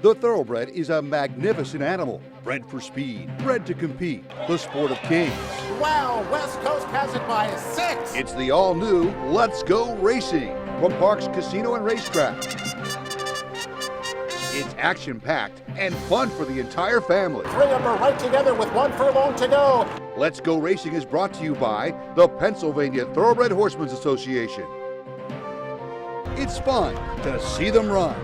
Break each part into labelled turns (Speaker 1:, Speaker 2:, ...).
Speaker 1: The Thoroughbred is a magnificent animal, bred for speed, bred to compete, the sport of kings.
Speaker 2: Wow, West Coast has it by 6.
Speaker 1: It's the all-new Let's Go Racing from Parks Casino and Racetrack. It's action-packed and fun for the entire family.
Speaker 2: 3 of them are right together with 1 furlong to go.
Speaker 1: Let's Go Racing is brought to you by the Pennsylvania Thoroughbred Horsemen Association. It's fun to see them run.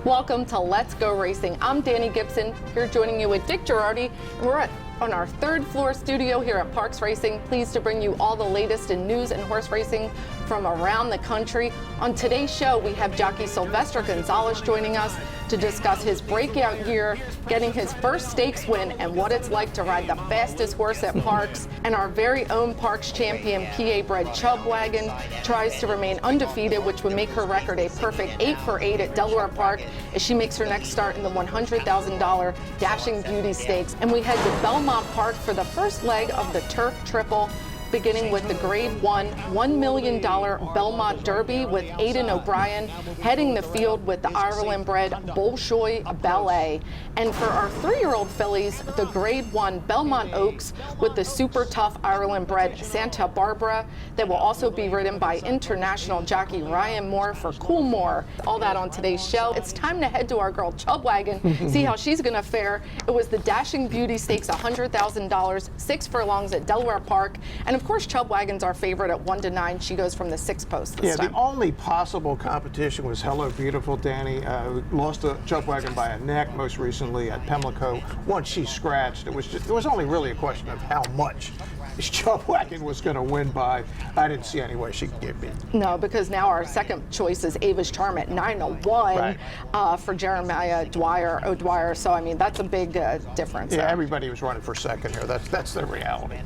Speaker 3: Welcome to Let's Go Racing. I'm Danny Gibson, here joining you with Dick Girardi, and we're on our 3rd floor studio here at Parks Racing. Pleased to bring you all the latest in news and horse racing from around the country. On today's show, we have jockey Sylvester Gonzalez joining us to discuss his breakout year, getting his first stakes win, and what it's like to ride the fastest horse at Parks. And our very own Parks champion, PA-bred Chub Wagon, tries to remain undefeated, which would make her record a perfect 8 for 8 at Delaware Park as she makes her next start in the $100,000 Dashing Beauty Stakes. And we head to Belmont Park for the first leg of the Turf Triple, beginning with the Grade 1 $1 million Belmont Derby with Aidan O'Brien heading the field with the Ireland-bred Bolshoi Ballet. And for our 3-year-old fillies, the Grade 1 Belmont Oaks with the super tough Ireland-bred Santa Barbara that will also be ridden by international jockey Ryan Moore for Coolmore. All that on today's show. It's time to head to our girl Chub Wagon, see how she's gonna fare. It was the Dashing Beauty Stakes, $100,000, 6 furlongs at Delaware Park. And of course, Chub Wagon's our favorite at 1 to 9. She goes from the 6th post this time.
Speaker 4: The only possible competition was Hello Beautiful, Danny. Lost to Chub Wagon by a neck most recently at Pimlico. Once she scratched, it was only really a question of how much Chub Wagon was going to win by. I didn't see any way she could get beat.
Speaker 3: No, because now our second choice is Ava's Charm at 9-1 for Jeremiah O'Dwyer. So, I mean, that's a big difference.
Speaker 4: Yeah, everybody was running for second here. That's the reality.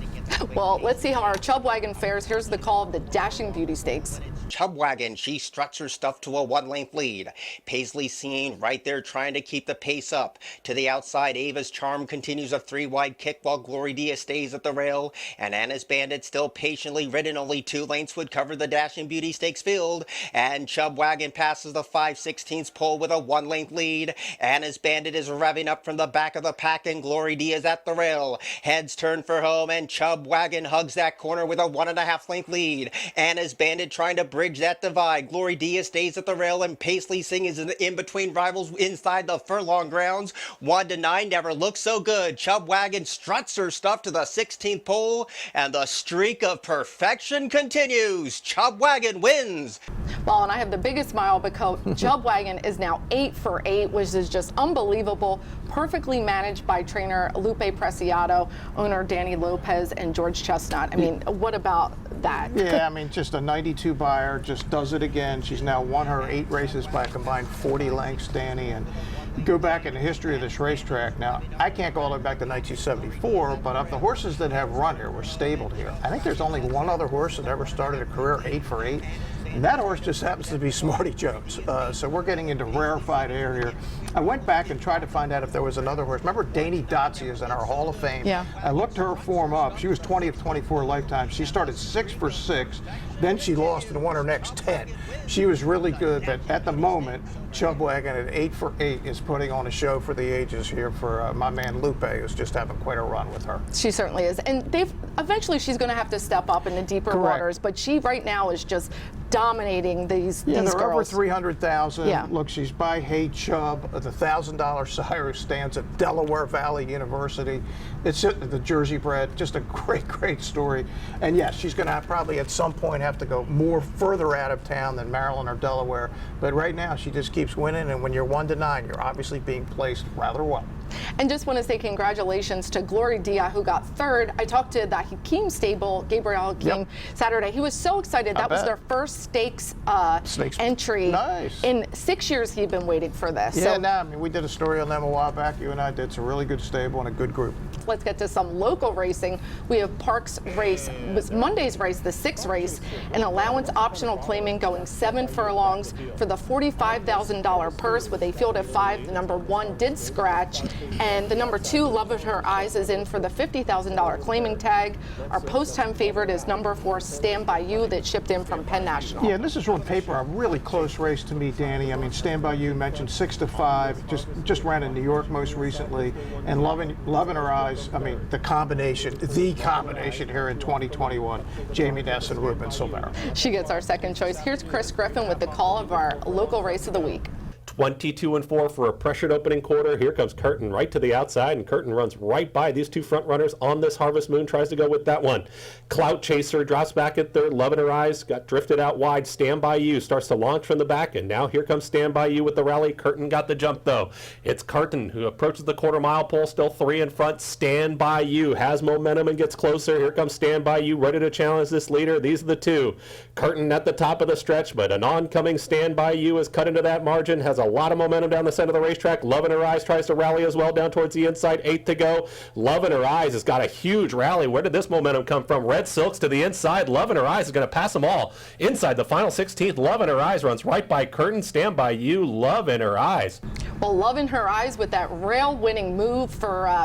Speaker 3: Well, let's see how our Chub Wagon fares. Here's the call of the Dashing Beauty Stakes.
Speaker 5: Chub Wagon, she struts her stuff to a 1-length lead. Paisley Scene right there trying to keep the pace up. To the outside, Ava's Charm continues a 3-wide kick while Glory Dia stays at the rail. And Anna's Bandit still patiently ridden. Only 2 lengths would cover the Dashing Beauty Stakes field. And Chub Wagon passes the 5/16 pole with a 1-length lead. Anna's Bandit is revving up from the back of the pack and Glory Dia's at the rail. Heads turn for home and Chub Wagon hugs that corner with a 1.5-length lead. Anna's Bandit trying to bridge that divide. Glory Dia stays at the rail and Paisley Sing is in between rivals inside the furlong grounds. 1 to 9 never looks so good. Chub Wagon struts her stuff to the 16th pole and the streak of perfection continues. Chub Wagon wins.
Speaker 3: Well, and I have the biggest smile because Chub Wagon is now 8 for 8, which is just unbelievable. Perfectly managed by trainer Lupe Preciado, owner Danny Lopez, and George Chestnut. I mean, what about that?
Speaker 4: Yeah, I mean, just a 92 buyer, just does it again. She's now won her 8 races by a combined 40 lengths, Danny. And you go back in the history of this racetrack. Now, I can't go all the way back to 1974, but of the horses that have run here, were stabled here, I think there's only one other horse that ever started a career 8 for 8. And that horse just happens to be Smarty Jones. So we're getting into rarefied air here. I went back and tried to find out if there was another horse. Remember Danny Dotsie is in our Hall of Fame.
Speaker 3: Yeah.
Speaker 4: I looked her form up. She was 20 of 24 lifetimes. She started 6 for 6. Then she lost and won her next 10. She was really good, but at the moment, Chub Wagon at 8 for 8 is putting on a show for the ages here for my man Lupe, who's just having quite a run with her.
Speaker 3: She certainly is. And eventually she's going to have to step up in the deeper waters, but she right now is just dominating these
Speaker 4: they're
Speaker 3: girls.
Speaker 4: Over 300,000.
Speaker 3: Yeah.
Speaker 4: Look, she's by Hey Chub, the $1,000 sire who stands at Delaware Valley University. It's the Jersey bred, just a great story. And yes, she's going to probably at some point have to go further out of town than Maryland or Delaware. But right now, she just keeps winning. And when you're 1 to 9, you're obviously being placed rather well.
Speaker 3: And just want to say congratulations to Glory Dia, who got 3rd. I talked to the Hakeem stable, Gabriel Hakeem, Saturday. He was so excited. That was their first stakes entry.
Speaker 4: Nice.
Speaker 3: In 6 years, he'd been waiting for this.
Speaker 4: Yeah, I mean, we did a story on them a while back. You and I did. It's a really good stable and a good group.
Speaker 3: Let's get to some local racing. We have Parks race, it was Monday's race, the 6th race, an allowance optional claiming going 7 furlongs for the $45,000 purse with a field of 5. The number 1 did scratch. And the number 2, Love of Her Eyes, is in for the $50,000 claiming tag. Our post-time favorite is number 4, Stand By You, that shipped in from Penn National.
Speaker 4: Yeah, and this is on paper a really close race to me, Danny. I mean, Stand By You mentioned 6-5, just ran in New York most recently, and Love in Her Eyes. I mean, the combination here in 2021, Jamie Ness and Ruben Silvera.
Speaker 3: She gets our second choice. Here's Chris Griffin with the call of our local race of the week.
Speaker 6: 22-4 for a pressured opening quarter. Here comes Curtin right to the outside, and Curtin runs right by these 2 front runners on this Harvest Moon, tries to go with that one. Clout Chaser drops back at third. Love in Her Eyes got drifted out wide. Stand By You starts to launch from the back, and now here comes Stand By You with the rally. Curtin got the jump, though. It's Curtin who approaches the quarter-mile pole, still 3 in front. Stand By You has momentum and gets closer. Here comes Stand By You, ready to challenge this leader. These are the 2. Curtin at the top of the stretch, but an oncoming Stand By You is cut into that margin, has a lot of momentum down the center of the racetrack. Love in Her Eyes tries to rally as well down towards the inside. 8 to go. Love in Her Eyes has got a huge rally. Where did this momentum come from? Red Silks to the inside. Love in Her Eyes is going to pass them all. Inside the final 16th, Love in Her Eyes runs right by Curtin. Stand By You, Love in Her Eyes.
Speaker 3: Well, Love in Her Eyes with that rail-winning move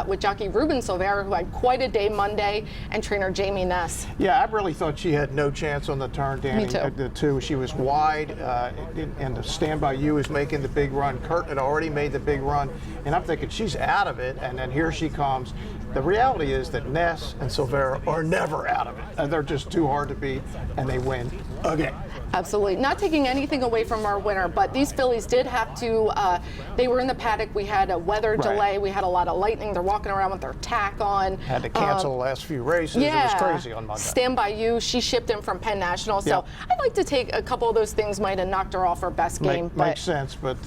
Speaker 3: with jockey Ruben Silvera, who had quite a day Monday, and trainer Jamie Ness.
Speaker 4: Yeah, I really thought she had no chance on the turn, Danny.
Speaker 3: Me too.
Speaker 4: The 2, she was wide, and the Stand By You is making the big run. Curtin had already made the big run, and I'm thinking she's out of it, and then here she comes. The reality is that Ness and Silvera are never out of it. They're just too hard to beat, and they win again.
Speaker 3: Absolutely. Not taking anything away from our winner, but these fillies did have to, they were in the paddock. We had a weather delay. We had a lot of lightning. They're walking around with their tack on.
Speaker 4: Had to cancel the last few races.
Speaker 3: Yeah.
Speaker 4: It was crazy on Monday.
Speaker 3: Stand By You, she shipped in from Penn National. So I'd like to take a couple of those things might have knocked her off her best game.
Speaker 4: Makes sense, but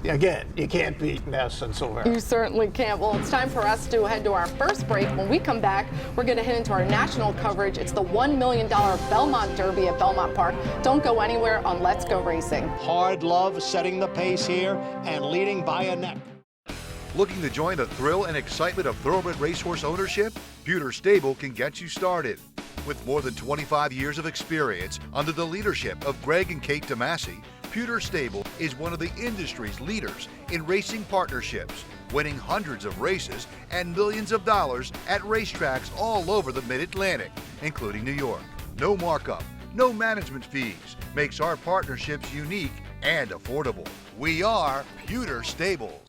Speaker 4: again, you can't beat Ness and Silvera.
Speaker 3: You certainly can't. Well, it's time for us to head to our first break. When we come back, we're going to head into our national coverage. It's the $1 million Belmont Derby at Belmont Park. Don't go anywhere on Let's Go Racing.
Speaker 7: Hard Love setting the pace here and leading by a neck.
Speaker 1: Looking to join the thrill and excitement of thoroughbred racehorse ownership? Pewter Stable can get you started. With more than 25 years of experience under the leadership of Greg and Kate DeMasi, Pewter Stable is one of the industry's leaders in racing partnerships, winning hundreds of races and millions of dollars at racetracks all over the Mid-Atlantic, including New York. No markup, no management fees makes our partnerships unique and affordable. We are Pewter Stable.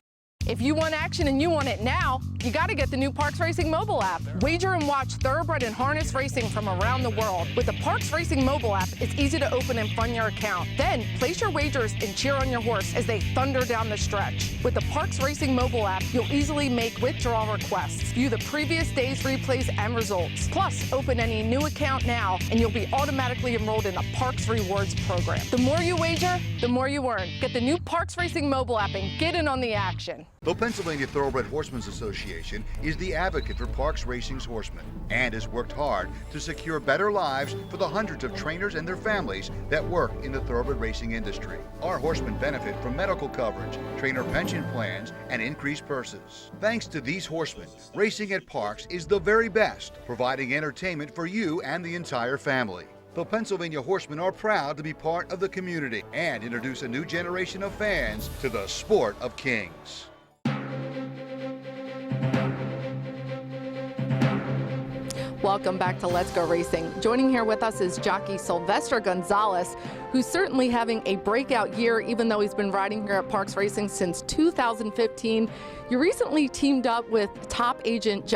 Speaker 3: If you want action and you want it now, you got to get the new Parks Racing mobile app. Wager and watch thoroughbred and harness racing from around the world. With the Parks Racing mobile app, it's easy to open and fund your account. Then place your wagers and cheer on your horse as they thunder down the stretch. With the Parks Racing mobile app, you'll easily make withdrawal requests, view the previous day's replays and results. Plus, open any new account now and you'll be automatically enrolled in a Parks Rewards program. The more you wager, the more you earn. Get the new Parks Racing mobile app and get in on the action.
Speaker 1: The Pennsylvania Thoroughbred Horsemen Association is the advocate for Parks Racing's horsemen and has worked hard to secure better lives for the hundreds of trainers and their families that work in the thoroughbred racing industry. Our horsemen benefit from medical coverage, trainer pension plans, and increased purses. Thanks to these horsemen, racing at Parks is the very best, providing entertainment for you and the entire family. The Pennsylvania Horsemen are proud to be part of the community and introduce a new generation of fans to the sport of kings.
Speaker 3: Welcome back to Let's Go Racing. Joining here with us is jockey Sylvester Gonzalez, who's certainly having a breakout year, even though he's been riding here at Parks Racing since 2015. You recently teamed up with top agent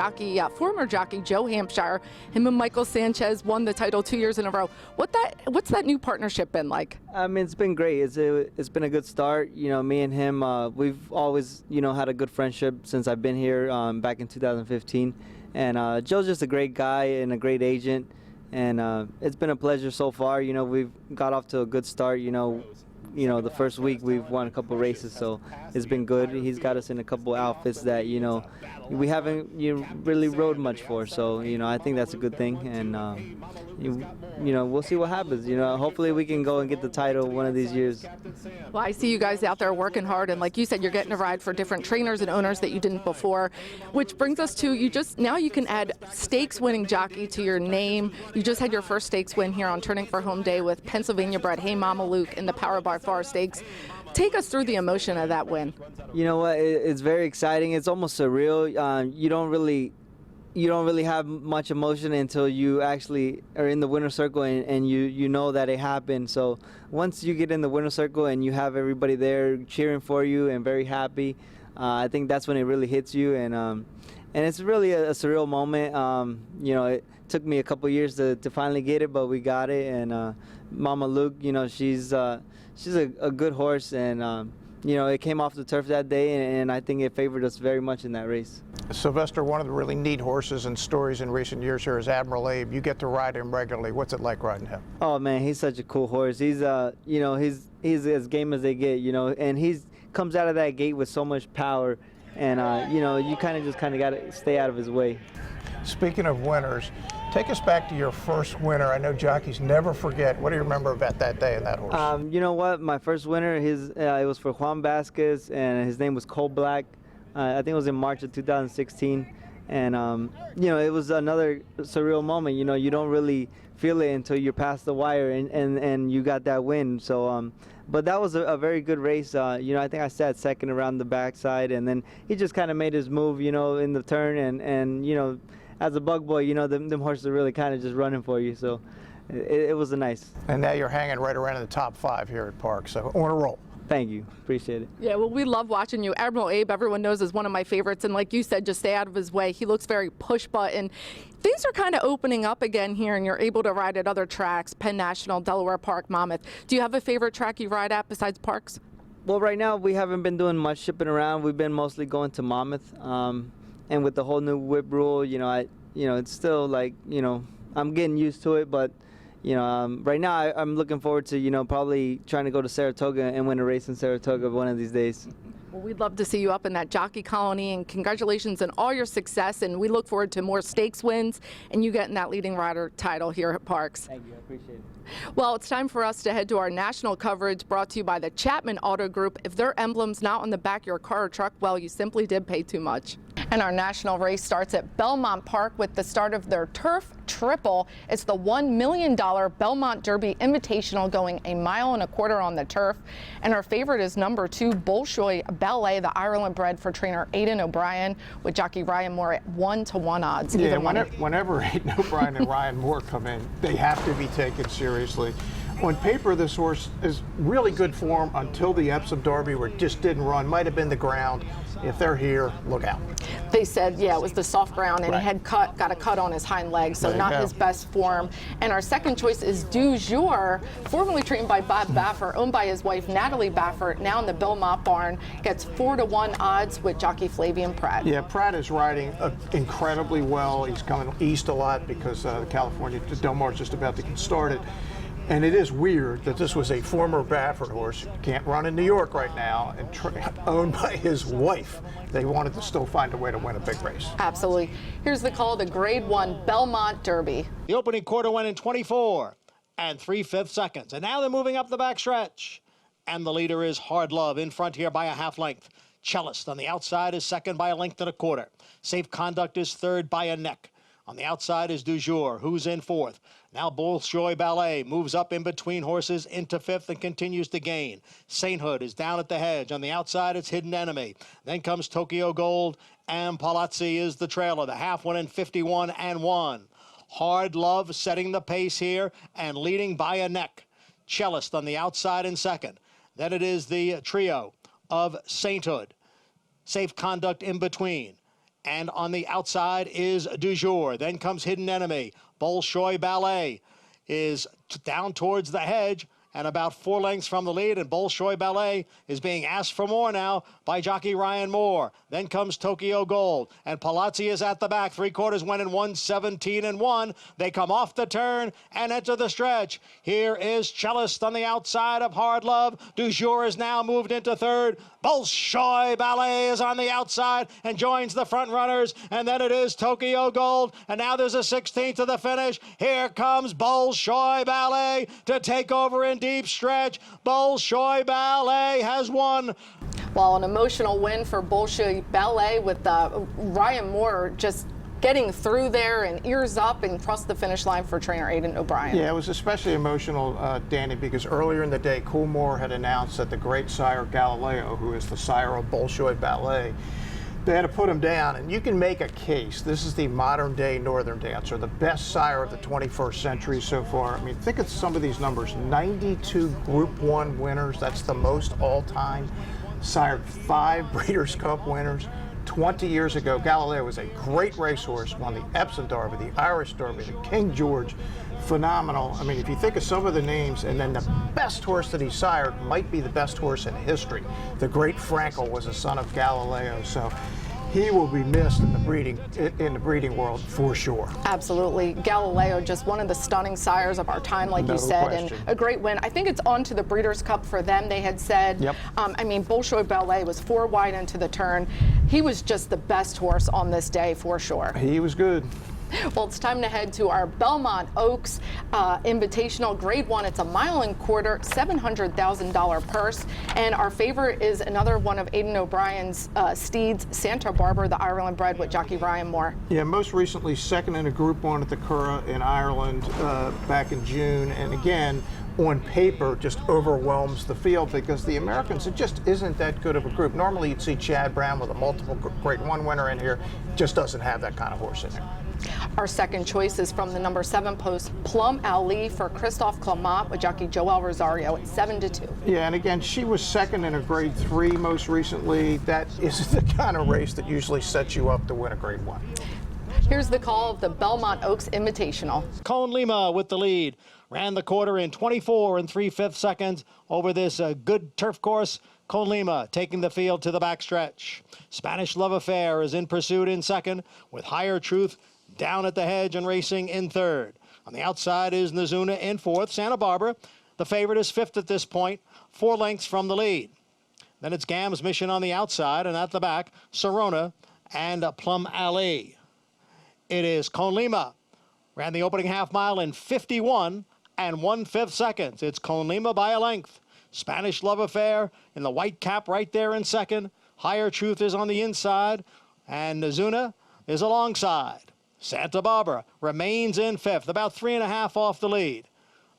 Speaker 3: former jockey Joe Hampshire. Him and Michael Sanchez won the title 2 years in a row. What's that new partnership been like?
Speaker 8: I mean, it's been great. It's been a good start. You know, me and him, we've always, had a good friendship since I've been here back in 2015. And Joe's just a great guy and a great agent, and it's been a pleasure so far. We've got off to a good start. The first week we've won a couple races, so it's been good. He's got us in a couple outfits that we haven't really rode much for. So I think that's a good thing, and we'll see what happens. Hopefully we can go and get the title one of these years.
Speaker 3: Well, I see you guys out there working hard, and like you said, you're getting to ride for different trainers and owners that you didn't before, which brings us to now you can add stakes-winning jockey to your name. You just had your first stakes win here on Turning for Home Day with Pennsylvania bred Hey Mama Luke in the Power by Far Stakes. Take us through the emotion of that win.
Speaker 8: You know what? It's very exciting. It's almost surreal. You don't really have much emotion until you actually are in the winner's circle and you know that it happened. So once you get in the winner's circle and you have everybody there cheering for you and very happy, I think that's when it really hits you. And it's really a surreal moment. You know, it took me a couple years to finally get it, but we got it. And Mama Luke, you know, she's a good horse, and you know, it came off the turf that day, and I think it favored us very much in that race.
Speaker 4: Sylvester, one of the really neat horses and stories in recent years here is Admiral Abe. You get to ride him regularly. What's it like riding him?
Speaker 8: Oh man, he's such a cool horse. He's you know, he's as game as they get, you know, and he's comes out of that gate with so much power, and you know, you kind of got to stay out of his way.
Speaker 4: Speaking of winners, take us back to your first winner. I know jockeys never forget. What do you remember about that day and that horse?
Speaker 8: You know what? My first winner, it was for Juan Vasquez, and his name was Cole Black. I think it was in March of 2016. And, you know, it was another surreal moment. You know, you don't really feel it until you're past the wire and you got that win. So, but that was a very good race. You know, I think I sat second around the backside, and then he just kind of made his move, you know, in the turn, and you know, as a bug boy, you know, them horses are really kind of just running for you. So it was nice.
Speaker 4: And now you're hanging right around in the top 5 here at Park. So on a roll.
Speaker 8: Thank you. Appreciate it.
Speaker 3: Yeah, well, we love watching you. Admiral Abe, everyone knows, is one of my favorites. And like you said, just stay out of his way. He looks very push button. Things are kind of opening up again here, and you're able to ride at other tracks, Penn National, Delaware Park, Monmouth. Do you have a favorite track you ride at besides Parks?
Speaker 8: Well, right now we haven't been doing much shipping around. We've been mostly going to Monmouth. And with the whole new whip rule, you know, it's still like, you know, I'm getting used to it, but you know, right now I'm looking forward to, you know, probably trying to go to Saratoga and win a race in Saratoga one of these days.
Speaker 3: Well, we'd love to see you up in that jockey colony, and congratulations on all your success, and we look forward to more stakes wins and you getting that leading rider title here at Parks.
Speaker 8: Thank you, I appreciate it.
Speaker 3: Well, it's time for us to head to our national coverage brought to you by the Chapman Auto Group. If their emblem's not on the back of your car or truck, well, you simply did pay too much. And our national race starts at Belmont Park with the start of their Turf Triple. It's the $1 million Belmont Derby Invitational, going 1.25 miles on the turf. And our favorite is number 2, Bolshoi Ballet, the Ireland bred for trainer Aidan O'Brien, with jockey Ryan Moore at 1-to-1 odds.
Speaker 4: Yeah, whenever Aidan O'Brien and Ryan Moore come in, they have to be taken seriously. On paper, this horse is really good form until the Epsom Derby, where it just didn't run. Might have been the ground. If they're here, look out.
Speaker 3: They said, yeah, it was the soft ground, and
Speaker 4: Right.
Speaker 3: he had got a cut on his hind leg, so
Speaker 4: There you
Speaker 3: not
Speaker 4: go.
Speaker 3: his best form. And our second choice is Du Jour, formerly trained by Bob Baffert, owned by his wife Natalie Baffert, now in the Belmont barn, gets 4-to-1 odds with jockey Flavian Pratt.
Speaker 4: Yeah, Pratt is riding incredibly well. He's coming east a lot because California, Del Mar's just about to get started. And it is weird that this was a former Baffert horse, can't run in New York right now, and owned by his wife. They wanted to still find a way to win a big race.
Speaker 3: Absolutely. Here's the call, the Grade 1 Belmont Derby.
Speaker 7: The opening quarter went in 24 3/5 seconds. And now they're moving up the backstretch. And the leader is Hard Love, in front here by a half length. Cellist on the outside is second by 1.25. Safe Conduct is third by a neck. On the outside is Du Jour, who's in fourth. Now Bolshoi Ballet moves up in between horses into fifth and continues to gain. Sainthood is down at the hedge. On the outside, it's Hidden Enemy. Then comes Tokyo Gold, and Palazzi is the trailer. The half went in 51-1. Hard Love setting the pace here and leading by a neck. Cellist on the outside in second. Then it is the trio of Sainthood. Safe Conduct in between. And on the outside is Du Jour. Then comes Hidden Enemy. Bolshoi Ballet is down towards the hedge and about 4 lengths from the lead, and Bolshoi Ballet is being asked for more now by jockey Ryan Moore. Then comes Tokyo Gold, and Palazzi is at the back. 3/4 went in 1:17-1. They come off the turn and enter the stretch. Here is Cellist on the outside of Hard Love. Du Jour is now moved into third. Bolshoi Ballet is on the outside and joins the front runners, and then it is Tokyo Gold, and now there's a 16th to the finish. Here comes Bolshoi Ballet to take over in deep stretch. Bolshoi Ballet has won.
Speaker 3: Well, an emotional win for Bolshoi Ballet with Ryan Moore just getting through there and ears up and cross the finish line for trainer Aidan O'Brien.
Speaker 4: Yeah, it was especially emotional, Danny, because earlier in the day, Coolmore had announced that the great sire Galileo, who is the sire of Bolshoi Ballet, they had to put him down. And you can make a case. This is the modern day Northern Dancer, the best sire of the 21st century so far. I mean, think of some of these numbers. 92 Group 1 winners. That's the most all time. Sired 5 Breeders' Cup winners. 20 years ago, Galileo was a great racehorse, won the Epsom Derby, the Irish Derby, the King George. Phenomenal. I mean, if you think of some of the names, and then the best horse that he sired might be the best horse in history. The great Frankel was a son of Galileo, so he will be missed in the breeding world for sure.
Speaker 3: Absolutely. Galileo, just one of the stunning sires of our time, like you said, and a great win. I think it's on to the Breeders' Cup for them, they had said.
Speaker 4: Yep.
Speaker 3: I mean, Bolshoi Ballet was 4 wide into the turn. He was just the best horse on this day for sure.
Speaker 4: He was good.
Speaker 3: Well, it's time to head to our Belmont Oaks Invitational Grade 1. It's a 1.25 miles, $700,000 purse. And our favorite is another one of Aidan O'Brien's steeds, Santa Barbara, the Ireland bred with jockey Ryan Moore.
Speaker 4: Yeah, most recently second in a Group 1 at the Curragh in Ireland back in June. And again, on paper, just overwhelms the field because the Americans, it just isn't that good of a group. Normally you'd see Chad Brown with a multiple Grade 1 winner in here. Just doesn't have that kind of horse in there.
Speaker 3: Our second choice is from the number 7 post, Plum Ali for Christophe Clement with jockey Joel Rosario at 7-2.
Speaker 4: Yeah, and again, she was second in a Grade 3 most recently. That is the kind of race that usually sets you up to win a Grade 1.
Speaker 3: Here's the call of the Belmont Oaks Invitational.
Speaker 7: Cone Lima with the lead. Ran the quarter in 24 3/5 seconds over this good turf course. Cone Lima taking the field to the backstretch. Spanish Love Affair is in pursuit in second, with Higher Truth down at the hedge and racing in third. On the outside is Nazuna in fourth. Santa Barbara, the favorite, is fifth at this point, 4 lengths from the lead. Then it's Gam's Mission on the outside, and at the back, Serona and Plum Ali. It is Cone Lima. Ran the opening half mile in 51 1/5 seconds. It's Cone Lima by a length. Spanish Love Affair in the white cap right there in second. Higher Truth is on the inside, and Nazuna is alongside. Santa Barbara remains in fifth, about 3.5 off the lead.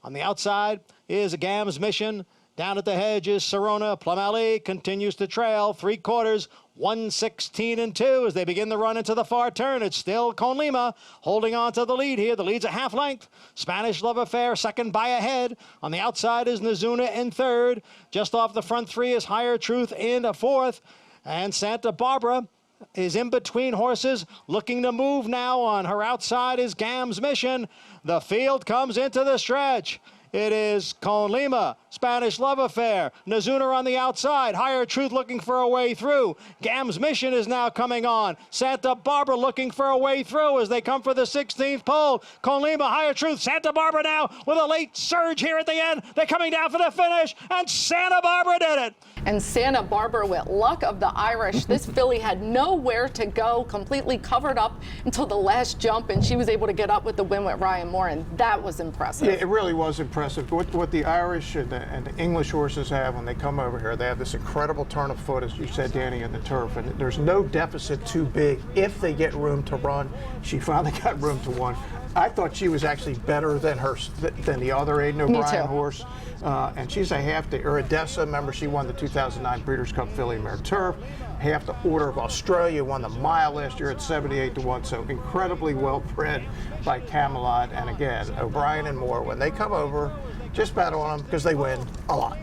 Speaker 7: On the outside is Gam's Mission. Down at the hedge is Serona. Plum Ali continues to trail 3/4, 1:16 as they begin the run into the far turn. It's still Cone Lima holding on to the lead here. The lead's a half length. Spanish Love Affair second by a head. On the outside is Nazuna in third. Just off the front 3 is Higher Truth in fourth. And Santa Barbara is in between horses, looking to move now. On her outside is Gam's Mission. The field comes into the stretch. It is Cone Lima, Spanish Love Affair, Nazuna on the outside, Higher Truth looking for a way through. Gam's Mission is now coming on. Santa Barbara looking for a way through as they come for the 16th pole. Cone Lima, Higher Truth, Santa Barbara now with a late surge here at the end. They're coming down for the finish, and Santa Barbara did it.
Speaker 3: And Santa Barbara, with luck of the Irish, this filly had nowhere to go, completely covered up until the last jump, and she was able to get up with the win with Ryan Moore, and that was impressive.
Speaker 4: Yeah, it really was impressive. What the Irish and the English horses have when they come over here, they have this incredible turn of foot, as you said, Danny, in the turf, and there's no deficit too big if they get room to run. She finally got room to run. I thought she was actually better than the other Aidan O'Brien horse. And she's a half the Iridessa. Remember, she won the 2009 Breeders' Cup Filly Mare Turf. Half the Order of Australia, won the mile last year at 78-1. So incredibly well bred by Camelot. And again, O'Brien and Moore, when they come over, just bet on them because they win a lot.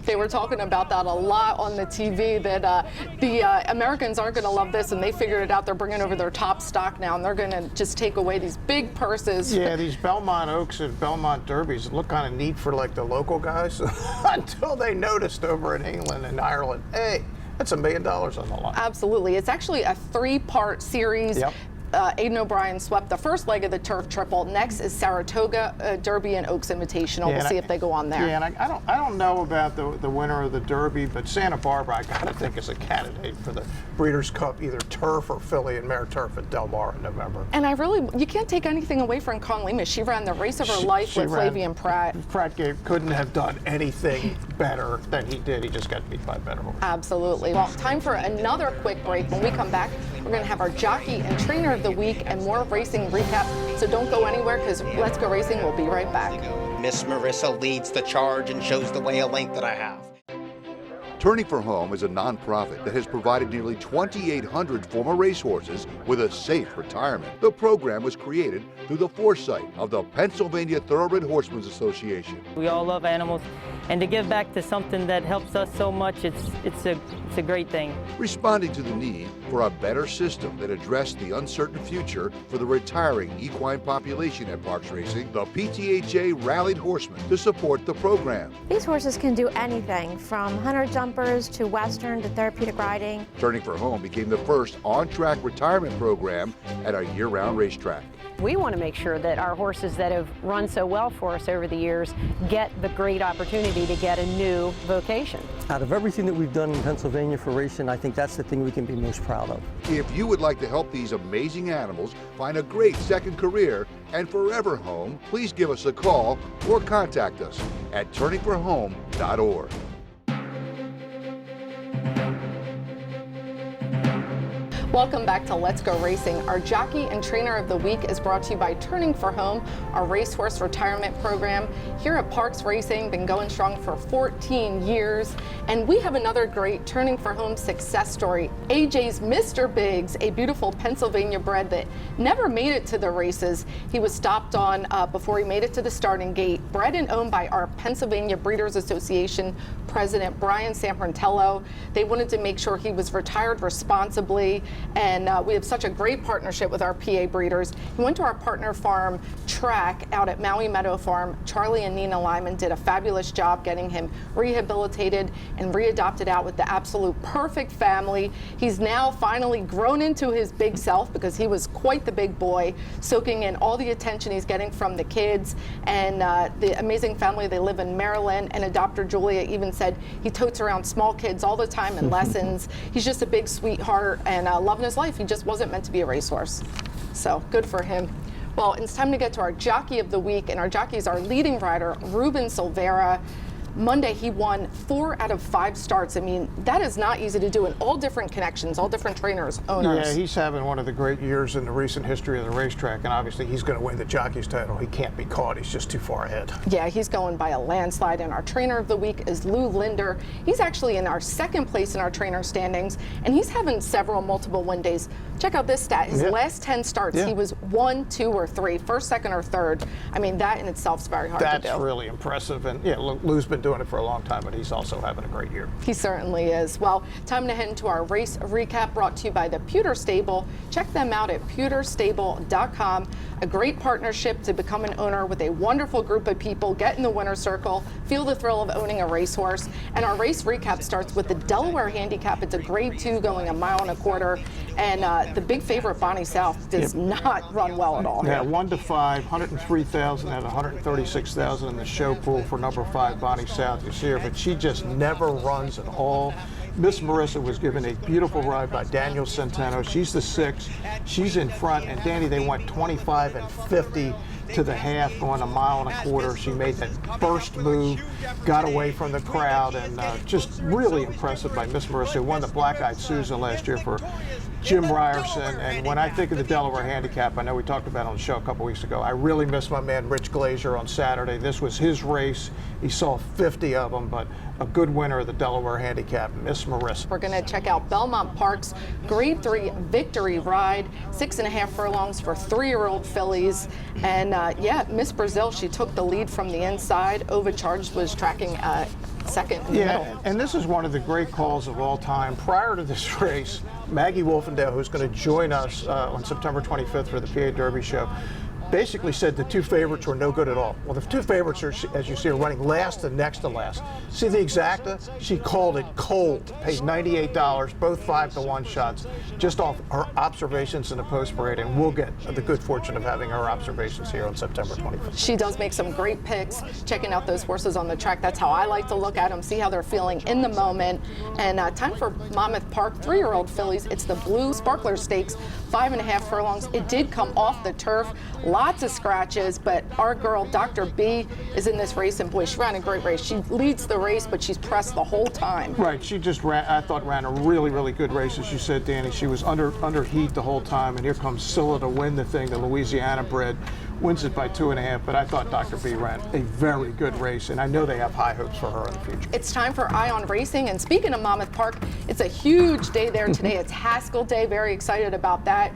Speaker 3: They were talking about that a lot on the TV, that the Americans aren't going to love this, and they figured it out. They're bringing over their top stock now, and they're going to just take away these big purses.
Speaker 4: Yeah, these Belmont Oaks and Belmont Derbies look kind of neat for like the local guys until they noticed over in England and Ireland, hey, that's $1 million on the line.
Speaker 3: Absolutely. It's actually a 3-part series.
Speaker 4: Yep.
Speaker 3: Aidan O'Brien swept the first leg of the turf triple. Next is Saratoga Derby and Oaks Invitational.
Speaker 4: Yeah,
Speaker 3: we'll see if they go on there.
Speaker 4: Yeah, and I don't know about the winner of the Derby, but Santa Barbara I gotta think is a candidate for the Breeders' Cup, either turf or filly and mare turf at Del Mar in November.
Speaker 3: And you can't take anything away from Cone Lima. She ran the race of her life with Flavian Pratt.
Speaker 4: Pratt couldn't have done anything better than he did. He just got beat by a better horse.
Speaker 3: Absolutely. Well, time for another quick break. When we come back, We're going to have our jockey and trainer of the week and more racing recap. So don't go anywhere because Let's Go Racing will be right back.
Speaker 5: Miss Marissa leads the charge and shows the way a length and a half.
Speaker 1: Turning for Home is a nonprofit that has provided nearly 2,800 former racehorses with a safe retirement. The program was created through the foresight of the Pennsylvania Thoroughbred Horsemen Association.
Speaker 9: We all love animals, and to give back to something that helps us so much, it's a great thing.
Speaker 1: Responding to the need for a better system that addressed the uncertain future for the retiring equine population at Parks Racing, the PTHA rallied horsemen to support the program.
Speaker 10: These horses can do anything from hunter jumpers to western to therapeutic riding.
Speaker 1: Turning for Home became the first on-track retirement program at a year-round racetrack.
Speaker 11: We want to make sure that our horses that have run so well for us over the years get the great opportunity to get a new vocation.
Speaker 12: Out of everything that we've done in Pennsylvania for racing, I think that's the thing we can be most proud of.
Speaker 1: If you would like to help these amazing animals find a great second career and forever home, please give us a call or contact us at turningforhome.org.
Speaker 3: Welcome back to Let's Go Racing. Our jockey and trainer of the week is brought to you by Turning for Home, our racehorse retirement program. Here at Parks Racing, been going strong for 14 years. And we have another great Turning for Home success story. AJ's Mr. Biggs, a beautiful Pennsylvania bred that never made it to the races. He was stopped on before he made it to the starting gate. Bred and owned by our Pennsylvania Breeders Association President Brian Samprantello. They wanted to make sure he was retired responsibly. And we have such a great partnership with our PA breeders. He went to our partner farm track out at Maui Meadow Farm. Charlie and Nina Lyman did a fabulous job getting him rehabilitated and readopted out with the absolute perfect family. He's now finally grown into his big self because he was quite the big boy, soaking in all the attention he's getting from the kids and the amazing family. They live in Maryland, and adopter Julia even said he totes around small kids all the time in lessons. He's just a big sweetheart and loving his life. He just wasn't meant to be a racehorse. So good for him. Well, it's time to get to our jockey of the week, and our jockey is our leading rider, Ruben Silvera. Monday, he won 4 out of 5 starts. I mean, that is not easy to do in all different connections, all different trainers, owners.
Speaker 4: Yeah, he's having one of the great years in the recent history of the racetrack, and obviously he's going to win the jockey's title. He can't be caught. He's just too far ahead.
Speaker 3: Yeah, he's going by a landslide, and our trainer of the week is Lou Linder. He's actually in our second place in our trainer standings, and he's having several multiple win days. Check out this stat. His last 10 starts, he was 1, 2, or 3, first, second, or third. I mean, that in itself is very hard to do.
Speaker 4: That's really impressive, and yeah, Lou's been doing it for a long time, but he's also having a great year.
Speaker 3: He certainly is. Well, time to head into our race recap brought to you by the Pewter Stable. Check them out at pewterstable.com. A great partnership to become an owner with a wonderful group of people. Get in the winner's circle, feel the thrill of owning a racehorse. And our race recap starts with the Delaware Handicap. It's a grade 2 going 1.25 miles. And the big favorite, Bonnie South, does not run well at all.
Speaker 4: Yeah, 1 to 5, 103,000 and 136,000 in the show pool for number 5, Bonnie South. You see her, but she just never runs at all. Miss Marissa was given a beautiful ride by Daniel Centeno. She's the 6. She's in front, and Danny, they went 25 and 50 to the half, going 1.25 miles. She made that burst move, got away from the crowd, and just really impressive by Miss Marissa, who won the Black-Eyed Susan last year for Jim Ryerson. And when I think of the Delaware Handicap, I know we talked about it on the show a couple weeks ago, I really miss my man Rich Glazier on Saturday. This was his race. He saw 50 of them, but a good winner of the Delaware Handicap, Miss Marissa.
Speaker 3: We're going to check out Belmont Park's Grade 3 victory ride, 6.5 furlongs for 3-year-old fillies. And yeah, Miss Brazil, she took the lead from the inside. Overcharged was tracking second in the middle.
Speaker 4: And this is one of the great calls of all time. Prior to this race, Maggie Wolfendale, who's going to join us on September 25th for the PA Derby show, basically said the 2 favorites were no good at all. Well, the 2 favorites are, as you see, are running last and next to last. See the exacta? She called it cold, paid $98, both 5-to-1 shots, just off her observations in the post parade, and we'll get the good fortune of having her observations here on September 25th.
Speaker 3: She does make some great picks, checking out those horses on the track. That's how I like to look at them, see how they're feeling in the moment. And time for Monmouth Park 3-year-old fillies. It's the Blue Sparkler Stakes, 5.5 furlongs. It did come off the turf. A lot lots of scratches, but our girl, Dr. B, is in this race, and boy, she ran a great race. She leads the race, but she's pressed the whole time.
Speaker 4: Right, she just ran, I thought ran a really, really good race, as you said, Danny. She was under heat the whole time, and here comes Scylla to win the thing, the Louisiana bred. Wins it by 2.5, but I thought Dr. B ran a very good race, and I know they have high hopes for her in the future.
Speaker 3: It's time for Eye on Racing, and speaking of Monmouth Park, it's a huge day there today. It's Haskell Day, very excited about that.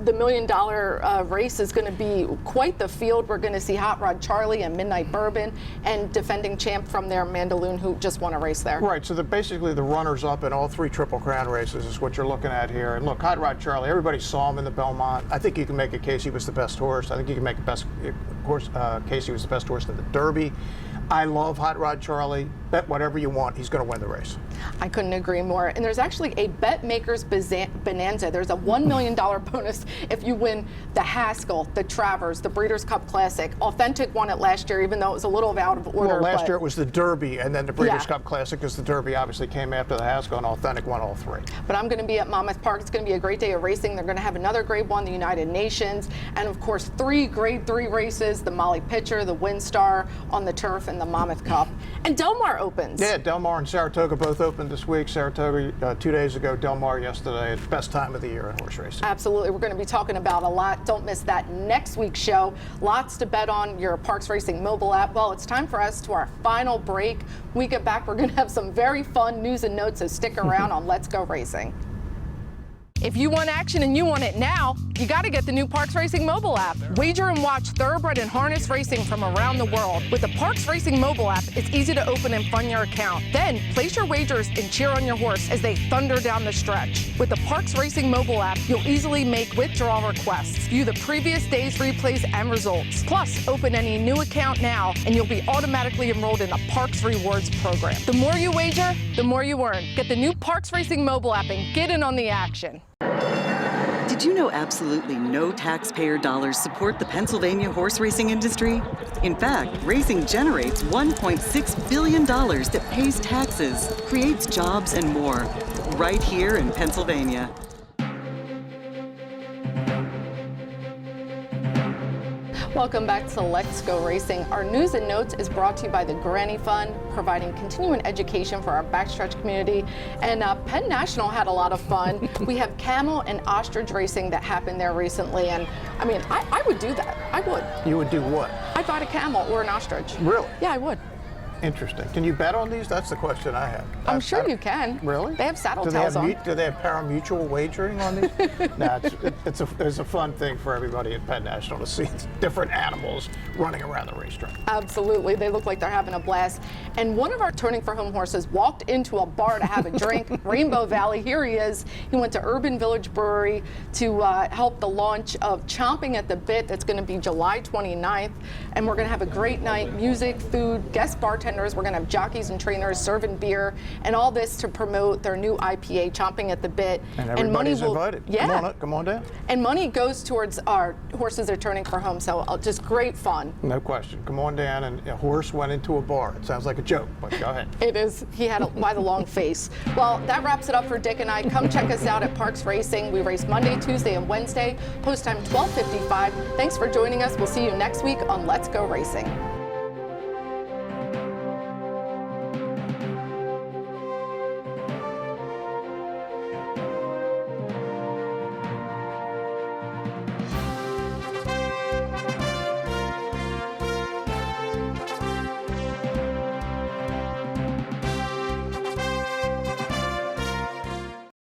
Speaker 3: The $1 million race is going to be quite the field. We're going to see Hot Rod Charlie and Midnight Bourbon, and defending champ from there, Mandaloon, who just won a race there.
Speaker 4: Right, so basically the runners-up in all 3 Triple Crown races is what you're looking at here. And look, Hot Rod Charlie, everybody saw him in the Belmont. I think you can make a case he was the best horse. I think you can make a case he was the best horse in the Derby. I love Hot Rod Charlie. Bet whatever you want, he's going to win the race.
Speaker 3: I couldn't agree more. And there's actually a Bet Makers Bonanza. There's a $1 million bonus if you win the Haskell, the Travers, the Breeders' Cup Classic. Authentic won it last year, even though it was a little out of order.
Speaker 4: Well, last year it was the Derby, and then the Breeders' Cup Classic, because the Derby obviously came after the Haskell, and Authentic won all 3.
Speaker 3: But I'm going to be at Monmouth Park. It's going to be a great day of racing. They're going to have another Grade 1, the United Nations, and of course 3 Grade 3 races, the Molly Pitcher, the Windstar on the turf, and the Monmouth Cup. And Del Mar opens.
Speaker 4: Yeah, Del Mar and Saratoga both opened this week. Saratoga 2 days ago, Del Mar yesterday. It's best time of the year in horse racing.
Speaker 3: Absolutely. We're going to be talking about a lot. Don't miss that next week's show. Lots to bet on your Parks Racing mobile app. Well, it's time for us to our final break. When we get back, we're going to have some very fun news and notes, so stick around on Let's Go Racing. If you want action and you want it now, you got to get the new Parks Racing mobile app. Wager and watch thoroughbred and harness racing from around the world. With the Parks Racing mobile app, it's easy to open and fund your account. Then place your wagers and cheer on your horse as they thunder down the stretch. With the Parks Racing mobile app, you'll easily make withdrawal requests, view the previous day's replays and results. Plus, open any new account now and you'll be automatically enrolled in the Parks Rewards program. The more you wager, the more you earn. Get the new Parks Racing mobile app and get in on the action.
Speaker 13: Did you know absolutely no taxpayer dollars support the Pennsylvania horse racing industry? In fact, racing generates $1.6 billion that pays taxes, creates jobs, and more, right here in Pennsylvania.
Speaker 3: Welcome back to Let's Go Racing. Our news and notes is brought to you by the Granny Fund, providing continuing education for our backstretch community. And Penn National had a lot of fun. We have camel and ostrich racing that happened there recently. And I mean, I would do that. I would.
Speaker 4: You would do what?
Speaker 3: I'd buy a camel or an ostrich.
Speaker 4: Really?
Speaker 3: Yeah, I would.
Speaker 4: Interesting. Can you bet on these? That's the question I have.
Speaker 3: I'm sure you can.
Speaker 4: Really?
Speaker 3: They have saddle tails on.
Speaker 4: Do they have pari-mutuel wagering on these? No, it's a fun thing for everybody at Penn National to see different animals running around the racetrack.
Speaker 3: Absolutely. They look like they're having a blast. And one of our turning for home horses walked into a bar to have a drink. Rainbow Valley, here he is. He went to Urban Village Brewery to help the launch of Chomping at the Bit. That's going to be July 29th. And we're going to have a great night. Music, food, guest bartenders. We're going to have jockeys and trainers serving beer, and all this to promote their new IPA, Chomping at the Bit.
Speaker 4: And everybody's invited.
Speaker 3: Yeah.
Speaker 4: Come on down.
Speaker 3: And money goes towards our horses that are turning for home, so just great fun.
Speaker 4: No question. Come on down, and a horse went into a bar. It sounds like a joke, but go ahead.
Speaker 3: It is. He had quite a long face. Well, that wraps it up for Dick and I. Come check us out at Parks Racing. We race Monday, Tuesday, and Wednesday. Post time 12:55. Thanks for joining us. We'll see you next week on Let's Go Racing.